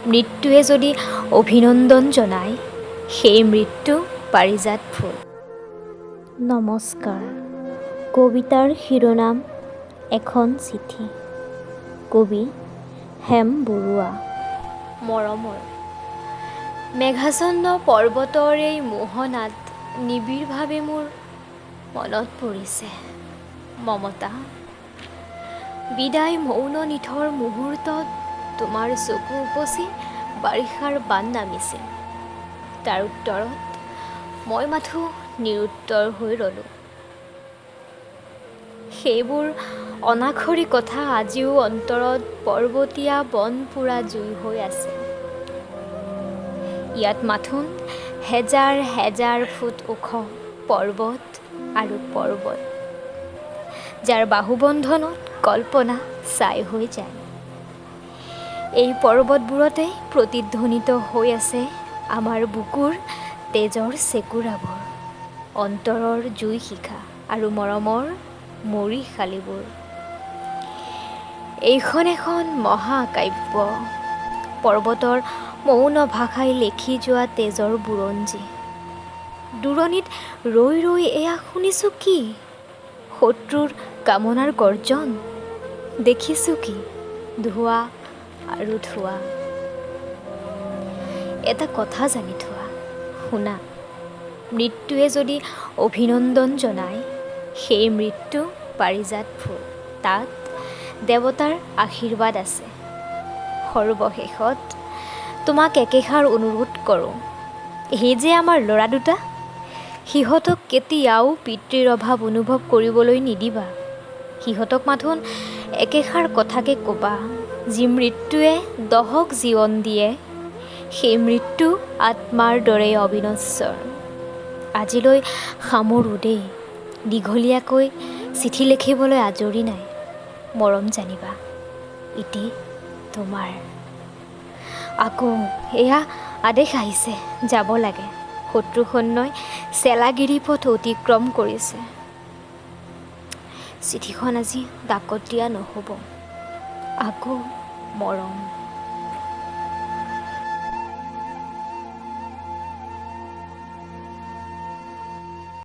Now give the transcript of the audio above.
মৃত্যুৱে যদি অভিনন্দন জনায়, সেই মৃত্যু পাৰিজাত ফুল। নমস্কাৰ। কবিতাৰ শিৰোনাম এখন চিঠি। কবি হেম বৰুৱা। মৰমৰ। মেঘাচ্ছন্ন পৰ্বতৰ এই মোহনাত নিবিড়ভাৱে মোৰ মনত পৰিছে মমতা। বিদায় মৌন নিথৰ মুহূৰ্তত তোমাৰ চকু উপচি বাৰিষাৰ বান নামিছিল। তাৰ উত্তৰত মই মাথো নিৰুত্তৰ হৈ ৰলোঁ। সেইবোৰ অনাখৰি কথা আজিও অন্তৰত পৰ্বতীয়া বন পোৰা জুই হৈ আছে। ইয়াত মাথোন হেজাৰ হেজাৰ ফুট ওখ পৰ্বত আৰু পৰ্বত, যাৰ বাহুবন্ধনত কল্পনা ছাই হৈ যায়। এই পৰ্বতবোৰতেই প্ৰতিধ্বনিত হৈ আছে আমাৰ বুকুৰ তেজৰ চেকুৰাবোৰ, অন্তৰৰ জুই শিখা আৰু মৰমৰ মৰিশালিবোৰ। এইখন এখন মহাকাব্য, পৰ্বতৰ মৌন ভাষাই লেখি যোৱা তেজৰ বুৰঞ্জী। দূৰণিত ৰৈ ৰৈ এয়া শুনিছোঁ কি? শত্ৰুৰ কামনাৰ গৰ্জন। দেখিছোঁ কি? ধোঁৱা আৰু ধোঁৱা। এটা কথা জানি থোৱা, শুনা। মৃত্যুৱে যদি অভিনন্দন জনায়, সেই মৃত্যু পাৰিজাত ফুল। তাত দেৱতাৰ আশীৰ্বাদ আছে। সৰ্বশেষত তোমাক একেষাৰ অনুৰোধ কৰোঁ, এই যে আমাৰ ল'ৰা দুটা, সিহঁতক কেতিয়াও পিতৃৰ অভাৱ অনুভৱ কৰিবলৈ নিদিবা। সিহঁতক মাথোন একেষাৰ কথাকে ক'বা, যি মৃত্যুৱে দহক জীৱন দিয়ে, সেই মৃত্যু আত্মাৰ দৰে অবিনশ্বৰ। আজিলৈ সামৰোঁ দেই, দীঘলীয়াকৈ চিঠি লিখিবলৈ আজৰি নাই। মৰম জানিবা, ইতি তোমাৰ। আকৌ এয়া আদেশ আহিছে, যাব লাগে। শত্ৰু সৈন্যই চেলা গিৰিপথ অতিক্ৰম কৰিছে। চিঠিখন আজি ডাকত দিয়া নহ'ব। আকৌ মৰম।